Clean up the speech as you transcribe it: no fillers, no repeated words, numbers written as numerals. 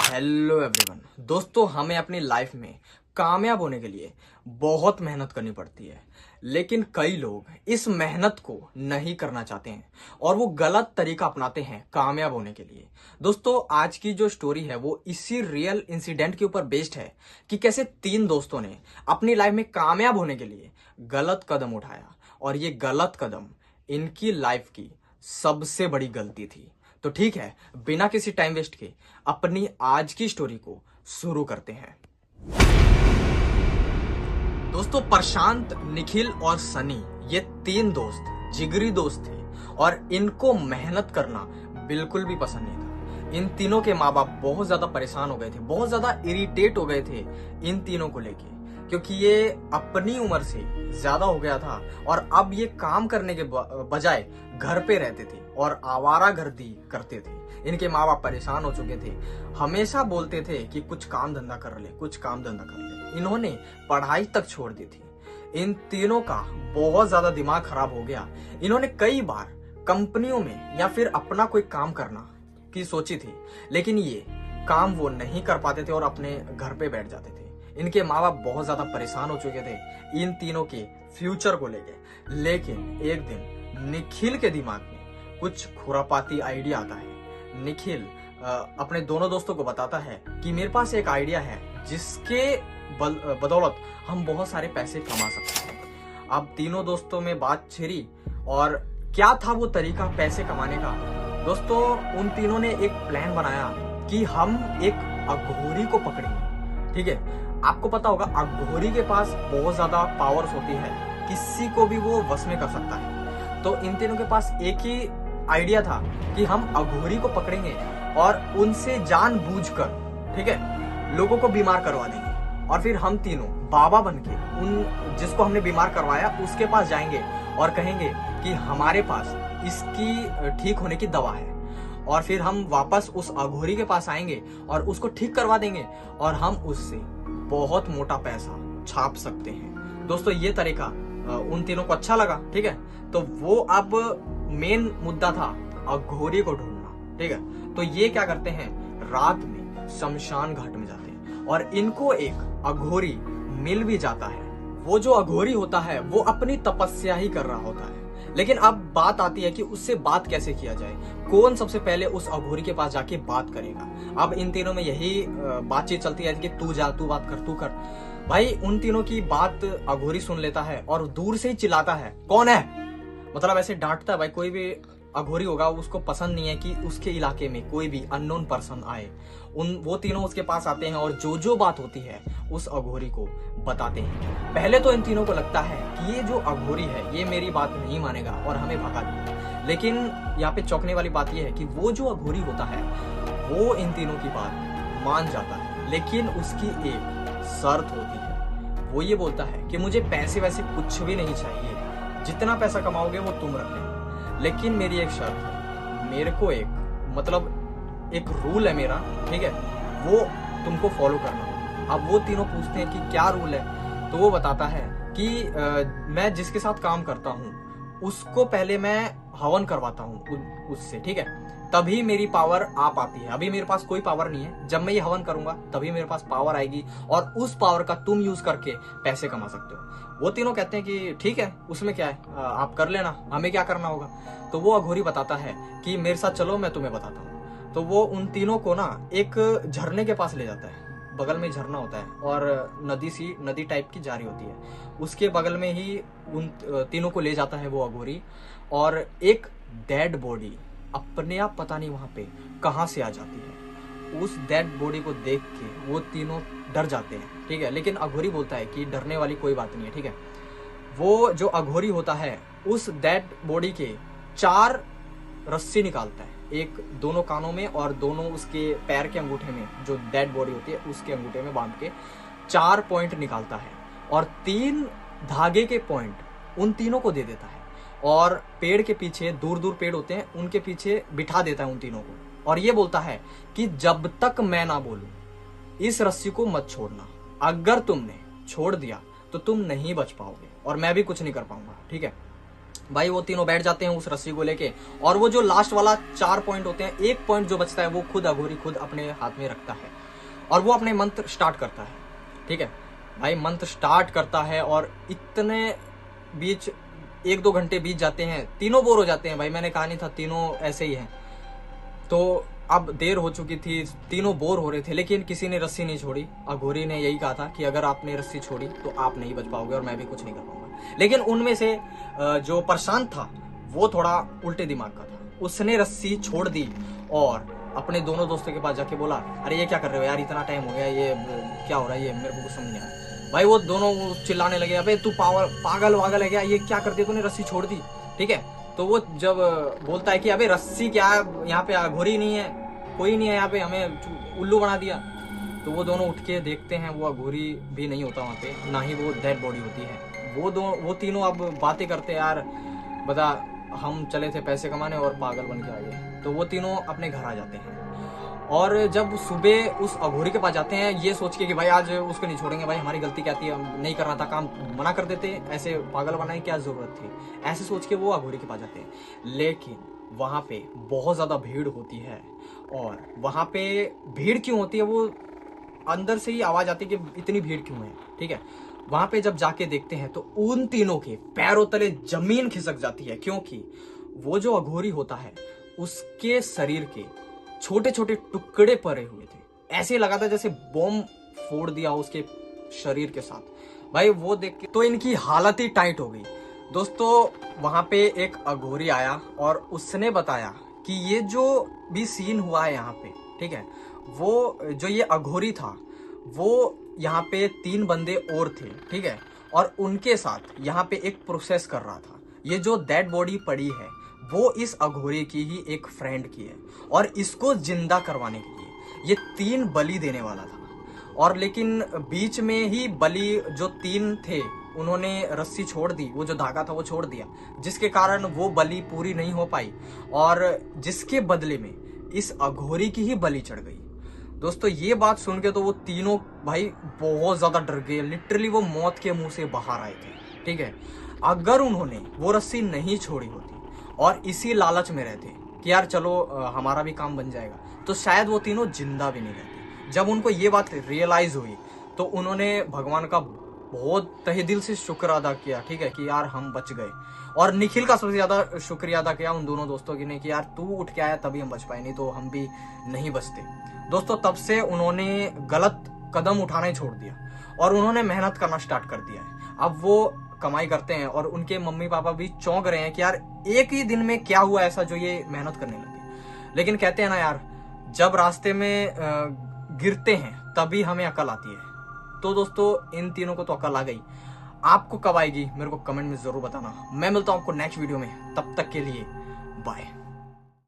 Hello everyone. दोस्तों, हमें अपनी लाइफ में कामयाब होने के लिए बहुत मेहनत करनी पड़ती है, लेकिन कई लोग इस मेहनत को नहीं करना चाहते हैं और वो गलत तरीका अपनाते हैं कामयाब होने के लिए। दोस्तों, आज की जो स्टोरी है वो इसी रियल इंसिडेंट के ऊपर बेस्ड है कि कैसे 3 दोस्तों ने अपनी लाइफ में कामयाब होने के लिए गलत कदम उठाया और ये गलत कदम इनकी लाइफ की सबसे बड़ी गलती थी। तो ठीक है, बिना किसी टाइम वेस्ट के अपनी आज की स्टोरी को शुरू करते हैं। दोस्तों, प्रशांत, निखिल और सनी ये 3 दोस्त जिगरी दोस्त थे और इनको मेहनत करना बिल्कुल भी पसंद नहीं था। इन तीनों के माँ बाप बहुत ज्यादा परेशान हो गए थे, बहुत ज्यादा इरिटेट हो गए थे इन तीनों को लेके, क्योंकि ये अपनी उम्र से ज्यादा हो गया था और अब ये काम करने के बजाय घर पे रहते थे और आवारागर्दी करते थे। इनके माँ बाप परेशान हो चुके थे, हमेशा बोलते थे कि कुछ काम धंधा कर ले, कुछ काम धंधा कर ले। इन्होंने पढ़ाई तक छोड़ दी थी। इन तीनों का बहुत ज्यादा दिमाग खराब हो गया। इन्होंने कई बार कंपनियों में या फिर अपना कोई काम करना की सोची थी, लेकिन ये काम वो नहीं कर पाते थे और अपने घर पे बैठ जाते थे। इनके माँ बाप बहुत ज्यादा परेशान हो चुके थे इन तीनों के फ्यूचर को लेके। लेकिन एक दिन निखिल के दिमाग में कुछ खुरापाती आइडिया आता है। निखिल अपने दोनों दोस्तों को बताता है कि मेरे पास एक आइडिया है जिसके बदौलत हम बहुत सारे पैसे कमा सकते हैं। अब तीनों दोस्तों में बात छिड़ी और क्या था वो तरीका पैसे कमाने का। दोस्तों, उन तीनों ने एक प्लान बनाया कि हम एक अघोरी को पकड़ेंगे। ठीक है, आपको पता होगा अघोरी के पास बहुत ज्यादा पावर्स होती है, किसी को भी वो वश में कर सकता है। तो इन तीनों के पास एक ही आइडिया था कि हम अघोरी को पकड़ेंगे और उनसे जानबूझकर, ठीक है, लोगों को बीमार करवा देंगे और फिर हम तीनों बाबा बनके उन जिसको हमने बीमार करवाया उसके पास जाएंगे और कहेंगे कि हमारे पास इसकी ठीक होने की दवा है, और फिर हम वापस उस अघोरी के पास आएंगे और उसको ठीक करवा देंगे और हम उससे बहुत मोटा पैसा छाप सकते हैं। दोस्तों, ये तरीका उन तीनों को अच्छा लगा। ठीक है, तो वो अब मेन मुद्दा था अघोरी को ढूंढना। ठीक है, तो ये क्या करते हैं, रात में शमशान घाट में जाते हैं और इनको एक अघोरी मिल भी जाता है। वो जो अघोरी होता है वो अपनी तपस्या ही कर रहा होता है, लेकिन अब बात आती है कि उससे बात कैसे किया जाए, कौन सबसे पहले उस अघोरी के पास जाके बात करेगा। अब इन तीनों में यही बातचीत चलती है कि तू जा, तू बात कर, तू कर। भाई, उन तीनों की बात अघोरी सुन लेता है और दूर से ही चिल्लाता है, कौन है, मतलब ऐसे डांटता है। भाई, कोई भी अघोरी होगा उसको पसंद नहीं है कि उसके इलाके में कोई भी अननोन पर्सन आए। वो तीनों उसके पास आते हैं और जो जो बात होती है उस अघोरी को बताते हैं। पहले तो इन तीनों को लगता है कि ये जो अघोरी है ये मेरी बात नहीं मानेगा और हमें भगा देगा, लेकिन यहाँ पे चौंकने वाली बात यह है कि वो जो अघोरी होता है वो इन तीनों की बात मान जाता है, लेकिन उसकी एक शर्त होती है। वो ये बोलता है कि मुझे पैसे वैसे कुछ भी नहीं चाहिए, जितना पैसा कमाओगे वो तुम रख लेना, लेकिन मेरी एक शर्त है, मेरे को एक रूल है मेरा, ठीक है, वो तुमको फॉलो करना होगा। अब वो तीनों पूछते हैं कि क्या रूल है, तो वो बताता है कि मैं जिसके साथ काम करता हूँ उसको पहले मैं हवन करवाता हूँ उससे, ठीक है, तभी मेरी पावर आ पाती है। अभी मेरे पास कोई पावर नहीं है, जब मैं ये हवन करूंगा तभी मेरे पास पावर आएगी और उस पावर का तुम यूज करके पैसे कमा सकते हो। वो तीनों कहते हैं कि ठीक है, उसमें क्या है, आप कर लेना, हमें क्या करना होगा। तो वो अघोरी बताता है कि मेरे साथ चलो, मैं तुम्हें बताता हूँ। तो वो उन तीनों को ना एक झरने के पास ले जाता है। बगल में झरना होता है और नदी टाइप की जारी होती है, उसके बगल में ही उन तीनों को ले जाता है वो अघोरी, और एक डेड बॉडी अपने आप पता नहीं वहां पे कहां से आ जाती है। उस डेड बॉडी को देख के वो तीनों डर जाते हैं। ठीक है, लेकिन अघोरी बोलता है कि डरने वाली कोई बात नहीं है। ठीक है, वो जो अघोरी होता है उस डेड बॉडी के 4 रस्सी निकालता है, एक दोनों कानों में और दोनों उसके पैर के अंगूठे में, जो डेड बॉडी होती है उसके अंगूठे में बांध के 4 पॉइंट निकालता है और 3 धागे के पॉइंट उन तीनों को दे देता है और पेड़ के पीछे, दूर दूर पेड़ होते हैं, उनके पीछे बिठा देता है उन तीनों को और ये बोलता है कि जब तक मैं ना बोलूं इस रस्सी को मत छोड़ना, अगर तुमने छोड़ दिया तो तुम नहीं बच पाओगे और मैं भी कुछ नहीं कर पाऊंगा। ठीक है, भाई वो तीनों बैठ जाते हैं उस रस्सी को लेके, और वो जो लास्ट वाला 4 पॉइंट होते हैं, एक पॉइंट जो बचता है वो खुद अघोरी खुद अपने हाथ में रखता है और वो अपने मंत्र स्टार्ट करता है। ठीक है भाई, मंत्र स्टार्ट करता है और इतने बीच 1-2 घंटे बीत जाते हैं, तीनों बोर हो जाते हैं। भाई मैंने कहा नहीं था तीनों ऐसे ही हैं। तो अब देर हो चुकी थी, तीनों बोर हो रहे थे, लेकिन किसी ने रस्सी नहीं छोड़ी। अघोरी ने यही कहा था कि अगर आपने रस्सी छोड़ी तो आप नहीं बच पाओगे और मैं भी कुछ नहीं कर पाऊंगा। लेकिन उनमें से जो प्रशांत था वो थोड़ा उल्टे दिमाग का था, उसने रस्सी छोड़ दी और अपने दोनों दोस्तों के पास जाके बोला, अरे ये क्या कर रहे हो यार, इतना टाइम हो गया, ये क्या हो रहा है, ये मेरे को कुछ समझ नहीं आ रहा। भाई वो दोनों चिल्लाने लगे, अबे तू पागल वागल है क्या, ये क्या कर दिया तूने, रस्सी छोड़ दी। ठीक है, तो वो जब बोलता है कि अबे रस्सी क्या, यहाँ पे अघोरी नहीं है, कोई नहीं है यहाँ पे, हमें उल्लू बना दिया। तो वो दोनों उठ के देखते हैं, वो अघोरी भी नहीं होता वहाँ पे, ना ही वो डेड बॉडी होती है। वो तीनों अब बातें करते हैं, यार बता हम चले थे पैसे कमाने और पागल बन के आ गए। तो वो तीनों अपने घर आ जाते हैं और जब सुबह उस अघोरी के पास जाते हैं ये सोच के कि भाई आज उसको नहीं छोड़ेंगे, भाई हमारी गलती क्या थी, नहीं करना था काम, मना कर देते, ऐसे पागल बनाने की क्या जरूरत थी, ऐसे सोच के वो अघोरी के पास जाते हैं। लेकिन वहां पे बहुत ज्यादा भीड़ होती है और वहां पे भीड़ क्यों होती है, वो अंदर से ही आवाज आती है कि इतनी भीड़ क्यों है। ठीक है, वहां पे जब जाके देखते हैं तो उन तीनों के पैरों तले जमीन खिसक जाती है, क्योंकि वो जो अघोरी होता है उसके शरीर के छोटे छोटे टुकड़े पड़े हुए थे, ऐसे लगा था जैसे बॉम्ब फोड़ दिया उसके शरीर के साथ। भाई वो देख के तो इनकी हालत ही टाइट हो गई। दोस्तों वहां पे एक अघोरी आया और उसने बताया कि ये जो भी सीन हुआ है यहाँ पे, ठीक है, वो जो ये अघोरी था वो यहाँ पे 3 बंदे और थे, ठीक है, और उनके साथ यहाँ पे एक प्रोसेस कर रहा था। ये जो डेड बॉडी पड़ी है वो इस अघोरी की ही एक फ्रेंड की है और इसको जिंदा करवाने के लिए ये 3 बलि देने वाला था। और लेकिन बीच में ही बलि जो 3 थे उन्होंने रस्सी छोड़ दी, वो जो धागा था वो छोड़ दिया, जिसके कारण वो बलि पूरी नहीं हो पाई और जिसके बदले में इस अघोरी की ही बलि चढ़ गई। दोस्तों ये बात सुन के तो वो तीनों भाई बहुत ज्यादा डर गए, लिटरली वो मौत के मुंह से बाहर आए थे। ठीक है, अगर उन्होंने वो रस्सी नहीं छोड़ी होती और इसी लालच में रहते कि यार चलो हमारा भी काम बन जाएगा, तो शायद वो तीनों जिंदा भी नहीं रहते। जब उनको ये बात रियलाइज हुई तो उन्होंने भगवान का बहुत तहे दिल से शुक्र अदा किया, ठीक है, कि यार हम बच गए। और निखिल का सबसे ज्यादा शुक्रिया अदा किया उन दोनों दोस्तों की ने कि यार तू उठ के आया तभी हम बच पाए, नहीं तो हम भी नहीं बचते। दोस्तों तब से उन्होंने गलत कदम उठाना ही छोड़ दिया और उन्होंने मेहनत करना स्टार्ट कर दिया है। अब वो कमाई करते हैं और उनके मम्मी पापा भी चौंक रहे हैं कि यार एक ही दिन में क्या हुआ ऐसा जो ये मेहनत करने लगे। लेकिन कहते हैं ना यार, जब रास्ते में गिरते हैं तभी हमें अकल आती है। तो दोस्तों इन तीनों को तो अकल आ गई, आपको कब आएगी मेरे को कमेंट में जरूर बताना। मैं मिलता हूं आपको नेक्स्ट वीडियो में, तब तक के लिए बाय।